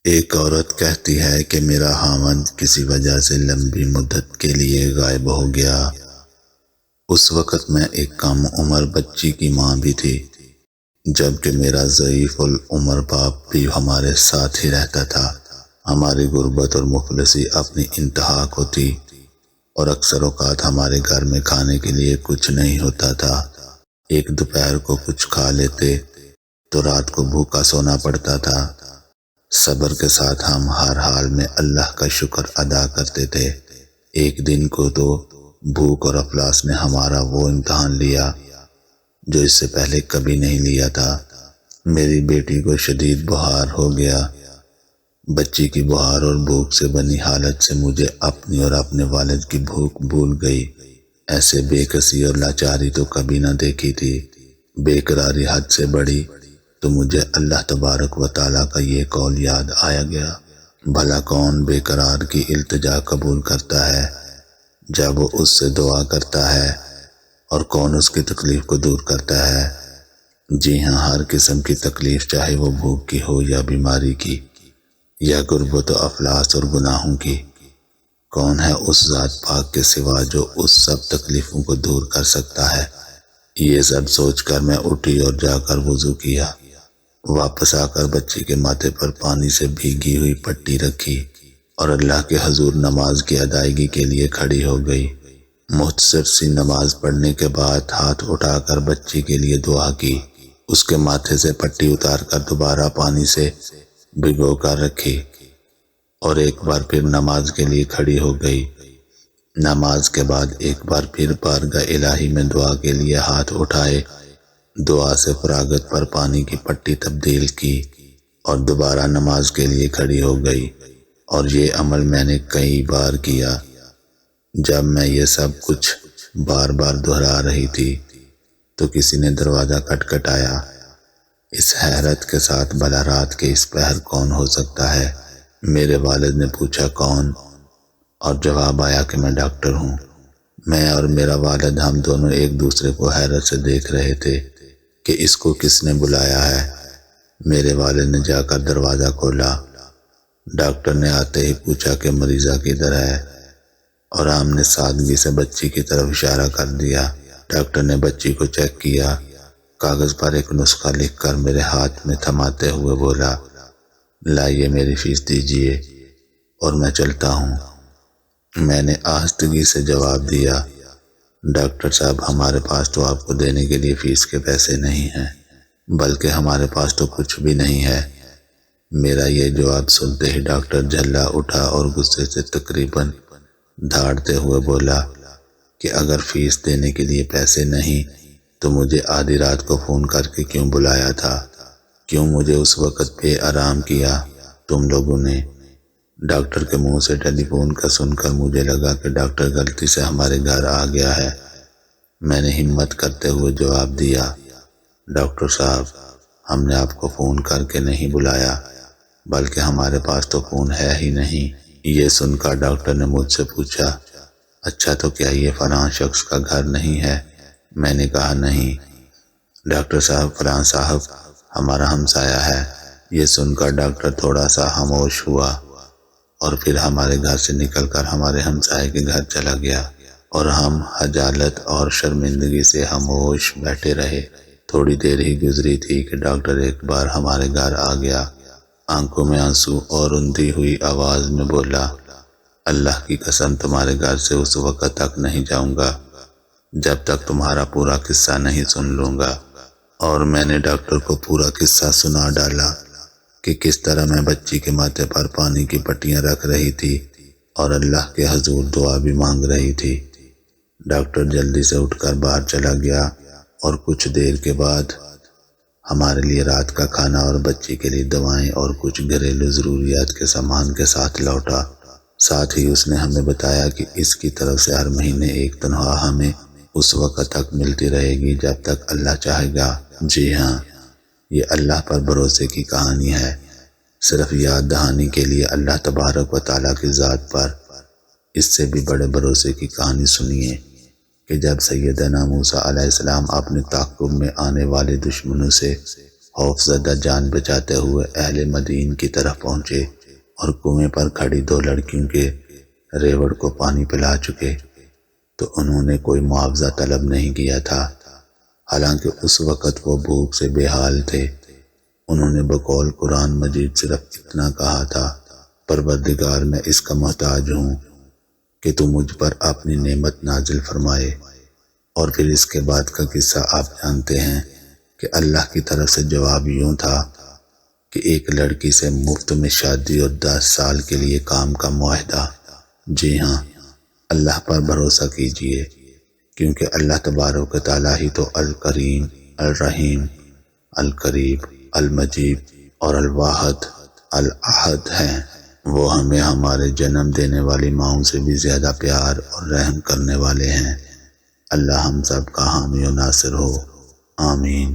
ایک عورت کہتی ہے کہ میرا خاوند کسی وجہ سے لمبی مدت کے لیے غائب ہو گیا۔ اس وقت میں ایک کم عمر بچی کی ماں بھی تھی، جبکہ میرا ضعیف العمر باپ بھی ہمارے ساتھ ہی رہتا تھا۔ ہماری غربت اور مفلسی اپنی انتہا کو تھی، اور اکثر اوقات ہمارے گھر میں کھانے کے لیے کچھ نہیں ہوتا تھا۔ ایک دوپہر کو کچھ کھا لیتے تو رات کو بھوکا سونا پڑتا تھا۔ صبر کے ساتھ ہم ہر حال میں اللہ کا شکر ادا کرتے تھے۔ ایک دن کو تو بھوک اور افلاس نے ہمارا وہ امتحان لیا جو اس سے پہلے کبھی نہیں لیا تھا۔ میری بیٹی کو شدید بخار ہو گیا۔ بچی کی بخار اور بھوک سے بنی حالت سے مجھے اپنی اور اپنے والد کی بھوک بھول گئی۔ ایسے بے کسی اور لاچاری تو کبھی نہ دیکھی تھی۔ بے قراری حد سے بڑی تو مجھے اللہ تبارک و تعالیٰ کا یہ قول یاد آیا گیا، بھلا کون بے قرار کی التجا قبول کرتا ہے جب وہ اس سے دعا کرتا ہے، اور کون اس کی تکلیف کو دور کرتا ہے۔ جی ہاں، ہر قسم کی تکلیف، چاہے وہ بھوک کی ہو یا بیماری کی یا غربت و افلاس اور گناہوں کی، کون ہے اس ذات پاک کے سوا جو اس سب تکلیفوں کو دور کر سکتا ہے۔ یہ سب سوچ کر میں اٹھی اور جا کر وضو کیا۔ واپس آ کر بچی کے ماتھے پر پانی سے بھیگی ہوئی پٹی رکھی اور اللہ کے حضور نماز کی ادائیگی کے لیے کھڑی ہو گئی۔ مختصر سی نماز پڑھنے کے بعد ہاتھ اٹھا کر بچی کے لیے دعا کی، اس کے ماتھے سے پٹی اتار کر دوبارہ پانی سے بھگو کر رکھی، اور ایک بار پھر نماز کے لیے کھڑی ہو گئی۔ نماز کے بعد ایک بار پھر بارگاہ الہی میں دعا کے لیے ہاتھ اٹھائے، دعا سے فراغت پر پانی کی پٹی تبدیل کی اور دوبارہ نماز کے لیے کھڑی ہو گئی۔ اور یہ عمل میں نے کئی بار کیا۔ جب میں یہ سب کچھ بار بار دہرا رہی تھی تو کسی نے دروازہ کھٹکھٹایا۔ اس حیرت کے ساتھ، بھلا رات کے اس پہر کون ہو سکتا ہے؟ میرے والد نے پوچھا کون، اور جواب آیا کہ میں ڈاکٹر ہوں۔ میں اور میرا والد ہم دونوں ایک دوسرے کو حیرت سے دیکھ رہے تھے کہ اس کو کس نے بلایا ہے۔ میرے والد نے جا کر دروازہ کھولا۔ ڈاکٹر نے آتے ہی پوچھا کہ مریضہ کدھر ہے، اور ہم نے سادگی سے بچی کی طرف اشارہ کر دیا۔ ڈاکٹر نے بچی کو چیک کیا، کاغذ پر ایک نسخہ لکھ کر میرے ہاتھ میں تھماتے ہوئے بولا، لائیے میری فیس دیجیے اور میں چلتا ہوں۔ میں نے آہستگی سے جواب دیا، ڈاکٹر صاحب، ہمارے پاس تو آپ کو دینے کے لیے فیس کے پیسے نہیں ہیں، بلکہ ہمارے پاس تو کچھ بھی نہیں ہے۔ میرا یہ جواب سنتے ہی ڈاکٹر جھلا اٹھا اور غصے سے تقریباً دھاڑتے ہوئے بولا کہ اگر فیس دینے کے لیے پیسے نہیں تو مجھے آدھی رات کو فون کر کے کیوں بلایا تھا؟ کیوں مجھے اس وقت بے آرام کیا تم لوگوں نے؟ ڈاکٹر کے منہ سے ٹیلی فون کا سن کر مجھے لگا کہ ڈاکٹر غلطی سے ہمارے گھر آ گیا ہے۔ میں نے ہمت کرتے ہوئے جواب دیا، ڈاکٹر صاحب، ہم نے آپ کو فون کر کے نہیں بلایا، بلکہ ہمارے پاس تو فون ہے ہی نہیں۔ یہ سن کر ڈاکٹر نے مجھ سے پوچھا، اچھا تو کیا یہ فلاں شخص کا گھر نہیں ہے؟ میں نے کہا نہیں۔ ڈاکٹر صاحب، فلاں صاحب ہمارا ہمسایہ ہے۔ یہ سن کر ڈاکٹر تھوڑا سا خاموش ہوا اور پھر ہمارے گھر سے نکل کر ہمارے ہمسائے کے گھر چلا گیا، اور ہم خجالت اور شرمندگی سے خاموش بیٹھے رہے۔ تھوڑی دیر ہی گزری تھی کہ ڈاکٹر ایک بار ہمارے گھر آ گیا، آنکھوں میں آنسو اور رندی ہوئی آواز میں بولا، اللہ کی قسم تمہارے گھر سے اس وقت تک نہیں جاؤں گا جب تک تمہارا پورا قصہ نہیں سن لوں گا۔ اور میں نے ڈاکٹر کو پورا قصہ سنا ڈالا کہ کس طرح میں بچی کے ماتھے پر پانی کی پٹیاں رکھ رہی تھی اور اللہ کے حضور دعا بھی مانگ رہی تھی۔ ڈاکٹر جلدی سے اٹھ کر باہر چلا گیا اور کچھ دیر کے بعد ہمارے لیے رات کا کھانا اور بچی کے لیے دوائیں اور کچھ گھریلو ضروریات کے سامان کے ساتھ لوٹا۔ ساتھ ہی اس نے ہمیں بتایا کہ اس کی طرف سے ہر مہینے ایک تنخواہ ہمیں اس وقت تک ملتی رہے گی جب تک اللہ چاہے گا۔ جی ہاں، یہ اللہ پر بھروسے کی کہانی ہے۔ صرف یاد دہانی کے لیے اللہ تبارک و تعالیٰ کی ذات پر اس سے بھی بڑے بھروسے کی کہانی سنیے کہ جب سیدنا موسیٰ علیہ السلام اپنے تعاقب میں آنے والے دشمنوں سے خوف زدہ جان بچاتے ہوئے اہل مدین کی طرف پہنچے اور کنویں پر کھڑی 2 لڑکیوں کے ریوڑ کو پانی پلا چکے تو انہوں نے کوئی معاوضہ طلب نہیں کیا تھا، حالانکہ اس وقت وہ بھوک سے بے حال تھے۔ انہوں نے بقول قرآن مجید صرف اتنا کہا تھا، پروردگار میں اس کا محتاج ہوں کہ تو مجھ پر اپنی نعمت نازل فرمائے۔ اور پھر اس کے بعد کا قصہ آپ جانتے ہیں کہ اللہ کی طرف سے جواب یوں تھا کہ ایک لڑکی سے مفت میں شادی اور 10 سال کے لیے کام کا معاہدہ۔ جی ہاں، اللہ پر بھروسہ کیجئے، کیونکہ اللہ تبارک و تعالیٰ ہی تو الکریم، الرحیم، القریب، المجید اور الواحد الاحد ہیں۔ وہ ہمیں ہمارے جنم دینے والی ماؤں سے بھی زیادہ پیار اور رحم کرنے والے ہیں۔ اللہ ہم سب کا حامی و ناصر ہو، آمین۔